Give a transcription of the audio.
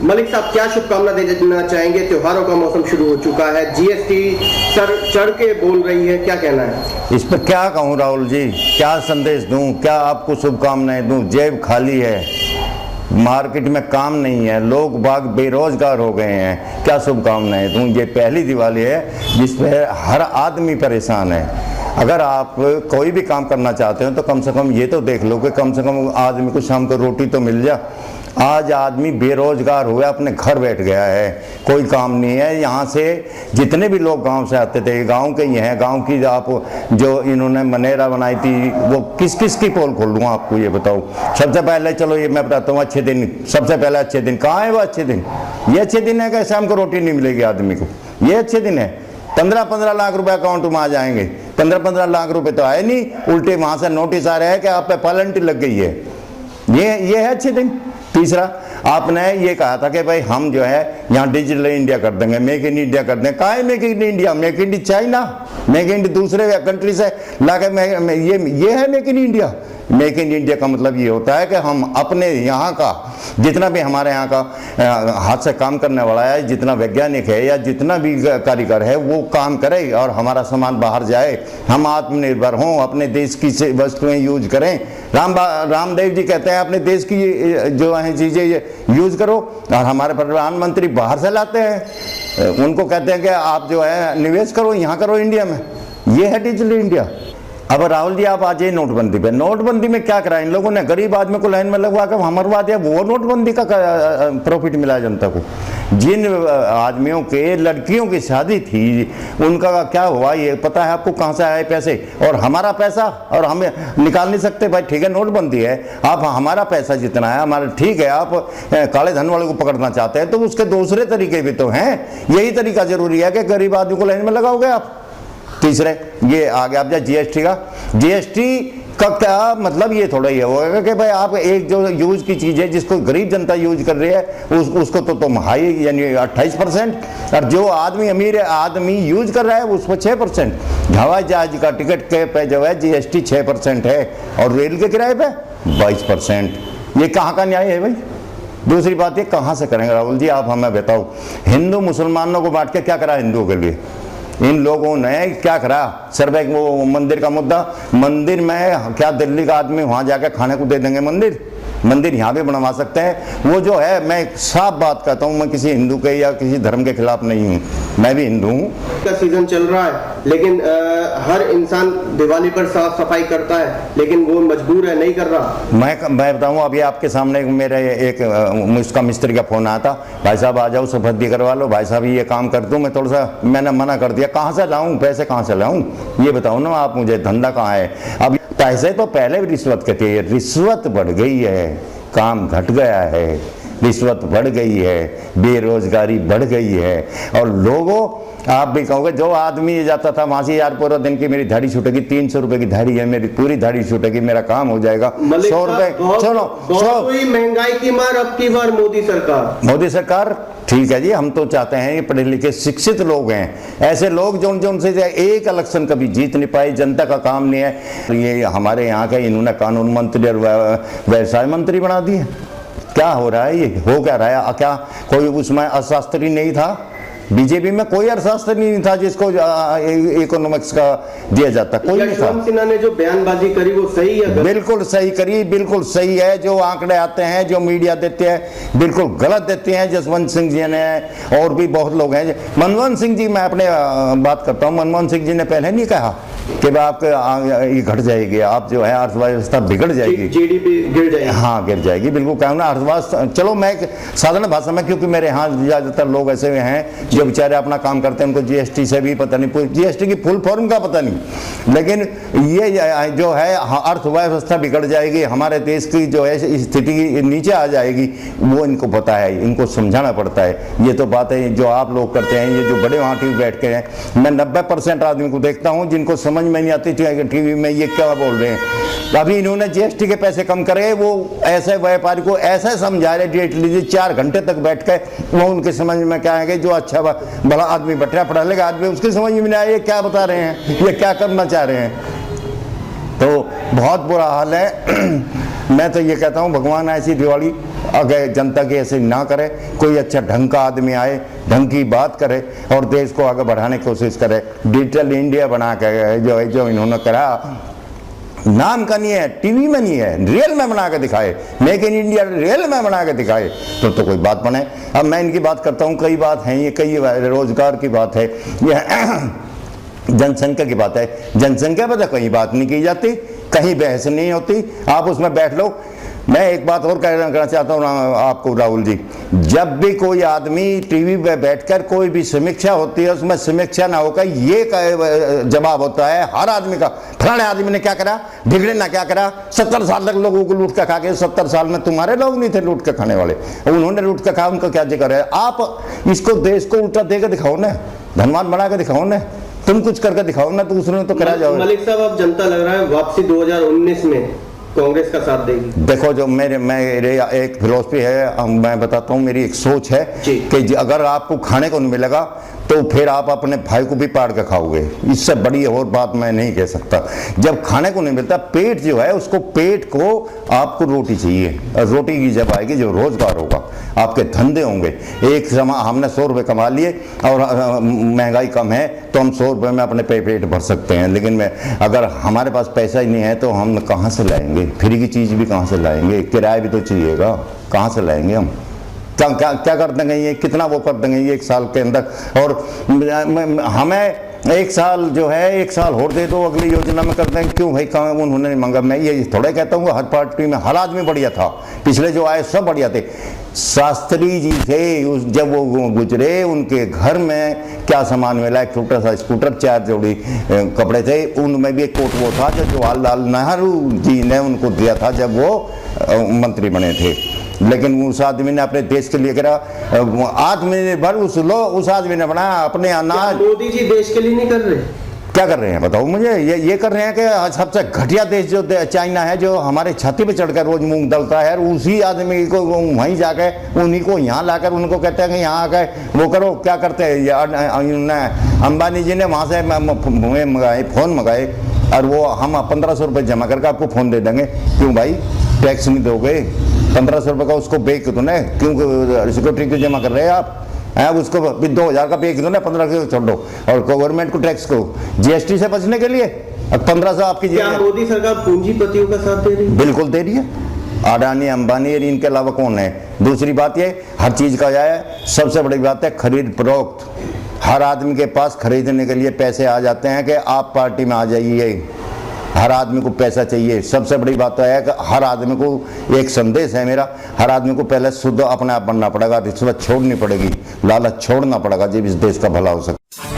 मलिक साहब, क्या शुभकामना देना चाहेंगे? त्योहारों का मौसम शुरू हो चुका है, जीएसटी सर चढ़ के बोल रही है, क्या कहना है इस पर? क्या कहूँ राहुल जी, क्या संदेश दूं, क्या आपको शुभकामनाएं दूं? जेब खाली है, मार्केट में काम नहीं है, लोग बाग बेरोजगार हो गए हैं, क्या शुभकामनाएं दूं? ये पहली दिवाली है जिस पर हर आदमी परेशान है। अगर आप कोई भी काम करना चाहते हो तो कम से कम ये तो देख लो कि कम से कम आदमी को शाम को रोटी तो मिल जा। आज आदमी बेरोजगार हुआ, अपने घर बैठ गया है, कोई काम नहीं है। यहाँ से जितने भी लोग गांव से आते थे, गांव के ही हैं, गांव की आप जो इन्होंने मनेरा बनाई थी वो किस किस की पोल खोल दूँ आपको ये बताओ। सबसे पहले चलो ये मैं बताता हूँ, अच्छे दिन, सबसे पहले अच्छे दिन कहाँ है? वो अच्छे दिन, ये अच्छे दिन है कि शाम को रोटी नहीं मिलेगी आदमी को? ये अच्छे दिन है? 15-15 लाख रुपए अकाउंट में आ जाएंगे। 15-15 लाख रुपए तो आए नहीं, उल्टे वहां से नोटिस आ रहे हैं कि आप पे पेनल्टी लग गई है। ये है अच्छे दिन। तीसरा, आपने ये कहा था कि भाई हम जो है यहाँ डिजिटल इंडिया कर देंगे, मेक इन इंडिया कर देंगे। कहाँ है make in India? Make in China, make in दूसरे कंट्री से ला के ये है make in India? Make in India का मतलब ये होता है कि हम अपने यहाँ का जितना भी हमारे यहाँ का हाथ से काम करने वाला है, जितना वैज्ञानिक है या जितना भी कारीगर है वो काम करे और हमारा सामान बाहर जाए, हम आत्मनिर्भर हों, अपने देश की वस्तुएं यूज करें। रामदेव जी कहते हैं अपने देश की जो है चीज़ें यूज करो, और हमारे प्रधानमंत्री बाहर से लाते हैं, उनको कहते हैं कि आप जो है निवेश करो, यहाँ करो इंडिया में। ये है डिजिटल इंडिया। अब राहुल जी आप आ जाइए नोटबंदी पे। नोटबंदी में क्या करा इन लोगों ने? गरीब आदमी को लाइन में लगवा कर हमरवा दिया। वो नोटबंदी का प्रॉफिट मिला जनता को। जिन आदमियों के लड़कियों की शादी थी उनका क्या हुआ ये पता है आपको? कहाँ से आए पैसे? और हमारा पैसा, और हम निकाल नहीं सकते भाई? ठीक है नोटबंदी है, आप हमारा पैसा जितना है हमारा, ठीक है आप काले धन वाले को पकड़ना चाहते हैं तो उसके दूसरे तरीके भी तो हैं। यही तरीका जरूरी है कि गरीब आदमी को लाइन में लगाओगे आप? तीसरे ये आ गया आप जीएसटी का। जीएसटी का क्या मतलब? ये थोड़ा ये होगा कि भाई आप एक जो यूज की चीज़ है जिसको गरीब जनता यूज कर रही है उसको तो तुम हाई यानी 28%, और जो आदमी अमीर आदमी यूज कर रहा है उस पर 6%। हवाई जहाज का टिकट के पे जो है जीएसटी 6% है, और रेल के किराए पे 22%। ये कहाँ का न्याय है भाई? दूसरी बात ये कहाँ से करेंगे राहुल जी? आप हमें बताओ। हिंदू मुसलमानों को बांट के क्या करा हिंदुओं के लिए? इन लोगों ने क्या करा? सर्वे वो मंदिर का मुद्दा, मंदिर में क्या दिल्ली का आदमी वहां जाकर खाने को दे देंगे? मंदिर यहाँ भी बनवा सकते हैं। वो जो है, मैं साफ बात कहता हूँ, मैं किसी हिंदू के या किसी धर्म के खिलाफ नहीं हूँ, मैं भी हिंदू हूँ। का सीजन चल रहा है, लेकिन हर इंसान दिवाली पर साफ सफाई करता है, लेकिन वो मजबूर है, नहीं कर रहा। मैं बताऊँ, अभी आपके सामने मेरे एक मुझका मिस्त्री का फोन आया था, भाई साहब आ जाओ सफेदी करवा लो। भाई साहब ये काम कर दूँ? मैं थोड़ा सा मैंने मना कर दिया। कहाँ से लाऊं पैसे? कहाँ से लाऊं ये बताओ ना आप मुझे, धंधा कहाँ है? अब पैसे तो पहले भी रिश्वत के थे, रिश्वत बढ़ गई है, काम घट गया है, रिश्वत बढ़ गई है, बेरोजगारी बढ़ गई है। और लोगों, आप भी कहोगे जो आदमी ये जाता था वहां से यार पूरा दिन की मेरी दाढ़ी छूटेगी, 300 रुपए की दाढ़ी है मेरी, पूरी दाढ़ी छूटेगी, मेरा काम हो जाएगा 100 रुपए। चलो महंगाई की मार अब की बार मोदी सरकार ठीक है जी, हम तो चाहते हैं ये पढ़े लिखे शिक्षित लोग हैं, ऐसे लोग जो उनसे एक इलेक्शन कभी जीत नहीं पाए, जनता का काम नहीं है। ये हमारे यहाँ के इन्होंने कानून मंत्री और व्यवसाय मंत्री बना दिए। क्या हो रहा है? ये हो क्या रहा है? क्या कोई उसमें अर्थशास्त्री नहीं था? बीजेपी में कोई अर्थशास्त्री नहीं था जिसको इकोनॉमिक्स का दिया जाता, कोई नहीं था। सिन्हा ने जो बयानबाजी करी वो सही है? बिल्कुल सही करी, बिल्कुल सही है। जो आंकड़े आते हैं, जो मीडिया देते हैं, बिल्कुल गलत देते हैं। जसवंत सिंह जी ने और भी बहुत लोग हैं। मनमोहन सिंह जी, मैं अपने बात करता हूँ, मनमोहन सिंह जी ने पहले नहीं कहा कि आपके घट जाएगी, आप जो है अर्थव्यवस्था बिगड़ जाएगी, जीडीपी गिर जाएगी। हाँ गिर जाएगी, बिल्कुल कहूँ ना अर्थव्यवस्था। चलो मैं साधारण भाषा में, क्योंकि मेरे यहाँ ज्यादातर लोग ऐसे हैं जो बेचारे अपना काम करते हैं, उनको जीएसटी से भी पता नहीं, जीएसटी की फुल फॉर्म का पता नहीं, लेकिन ये जो है अर्थव्यवस्था बिगड़ जाएगी, हमारे देश की जो है स्थिति नीचे आ जाएगी, वो इनको पता है, इनको समझाना पड़ता है। ये तो बातें जो आप लोग करते हैं, ये जो बड़े वहाँ टीवी बैठ के हैं, मैं 90% आदमी को देखता हूँ जिनको समझ में नहीं आती टीवी में ये क्या बोल रहे हैं। अभी इन्होंने जीएसटी के पैसे कम करे, वो ऐसे व्यापारी को ऐसे समझा रहे डेट लीजिए 4 घंटे तक बैठ के, वो उनके समझ में क्या है, जो अच्छा भला आदमी बैठा पढ़ा लिखा आदमी, उसकी समझ में नहीं आया ये क्या बता रहे हैं, ये क्या करना चाह रहे हैं। तो बहुत बुरा हाल है। मैं तो ये कहता हूँ भगवान ऐसी दिवाली अगर जनता की ऐसे ना करे, कोई अच्छा ढंग का आदमी आए, ढंग की बात करे और देश को आगे बढ़ाने की कोशिश करे। डिजिटल इंडिया बना के जो इन्होंने करा, नाम का नहीं है, टीवी में नहीं है, रियल में बना के दिखाए, मेक इन इंडिया रियल में बना के दिखाए तो कोई बात बने। अब मैं इनकी बात करता हूँ, कई बात है, ये कई रोजगार की बात है, ये जनसंख्या की बात है। जनसंख्या पर तो कहीं बात नहीं की जाती, कहीं बहस नहीं होती, आप उसमें बैठ लो। मैं एक बात और कहना चाहता हूँ आपको राहुल जी, जब भी कोई आदमी टीवी पे बैठकर कोई भी समीक्षा होती है, उसमें समीक्षा ना होकर ये जवाब होता है हर आदमी का, फलाने आदमी ने क्या करा, ढिगड़े ना क्या करा, 70 साल तक लोगों को लूट कर खा के, 70 साल में तुम्हारे लोग नहीं थे लूट कर खाने वाले, उन्होंने लूट कर खा, उनका क्या जिक्र है। आप इसको देश को उल्टा देकर दिखाओ ना, धनवान बना के दिखाओ ना, तुम कुछ करके दिखाओ ना, दूसरों ने तो करा जाओ। मलिक साहब, अब जनता लग रहा है वापसी 2019 में कांग्रेस का साथ देगी। देखो, जो मेरे एक फिलोसफी है, मैं बताता हूँ, मेरी एक सोच है कि अगर आपको खाने को नहीं मिलेगा तो फिर आप अपने भाई को भी पाड़ के खाओगे, इससे बड़ी और बात मैं नहीं कह सकता। जब खाने को नहीं मिलता, पेट जो है उसको, पेट को आपको रोटी चाहिए, और रोटी की जब आएगी जो रोजगार होगा, आपके धंधे होंगे। एक समय हमने 100 रुपये कमा लिए और महंगाई कम है तो हम 100 रुपये में अपने पेट भर सकते हैं, लेकिन अगर हमारे पास पैसा ही नहीं है तो हम कहाँ से लाएंगे, फ्री की चीज़ भी कहाँ से लाएंगे, किराया भी तो चाहिएगा, कहाँ से लाएंगे हम, क्या कर देंगे ये, कितना वो कर देंगे ये 1 साल के अंदर। और हमें 1 साल जो है, 1 साल और दे दो, अगली योजना में कर देंगे, क्यों भाई, कहाँ उन्होंने नहीं मांगा। मैं ये थोड़ा कहता हूँ, हर पार्टी में हर आदमी बढ़िया था, पिछले जो आए सब बढ़िया थे। शास्त्री जी थे, जब वो गुजरे, उनके घर में क्या सामान मिला, एक छोटा सा स्कूटर, 4 जोड़ी कपड़े थे, उनमें भी एक कोट वो था जो जवाहरलाल नेहरू जी ने उनको दिया था जब वो मंत्री बने थे। लेकिन उस आदमी ने अपने देश के लिए करा, आत्मनिर्भर उस आदमी ने बनाया अपने अनाज। मोदी जी देश के लिए नहीं कर रहे, क्या कर रहे हैं बताओ मुझे। ये कर रहे हैं कि सबसे घटिया देश जो चाइना है, जो हमारे छाती पे चढ़कर रोज मूंग दलता है, उसी आदमी को वहीं जाकर उन्हीं को यहाँ लाकर उनको कहते हैं कि यहाँ आकर वो करो। क्या करते हैं, अंबानी जी ने वहाँ से मंगाए, फ़ोन मंगाए, और वो हम 1500 रुपये जमा करके आपको फ़ोन दे देंगे। क्यों भाई, टैक्स नहीं दोगे? 1500 रुपये का उसको बेच दो ना, क्यों सिक्योरिटी क्यों जमा कर रहे हैं आप? उसको 2000 का बेच दो ना, 1500 छोड़ दो, और गवर्नमेंट को टैक्स को जीएसटी से बचने के लिए 1500 आपकी। क्या मोदी सरकार पूंजीपतियों का साथ दे रही है? बिल्कुल दे रही है। अडानी, अंबानी, इनके अलावा कौन है? दूसरी बात ये, हर चीज़ का है, सबसे बड़ी बात है खरीद फरोख्त। हर आदमी के पास खरीदने के लिए पैसे आ जाते हैं कि आप पार्टी में आ जाइए, हर आदमी को पैसा चाहिए। सबसे बड़ी बात तो है कि हर आदमी को, एक संदेश है मेरा, हर आदमी को पहले शुद्ध अपने आप बनना पड़ेगा, रिश्वत छोड़नी पड़ेगी, लालच छोड़ना पड़ेगा, जब इस देश का भला हो सके।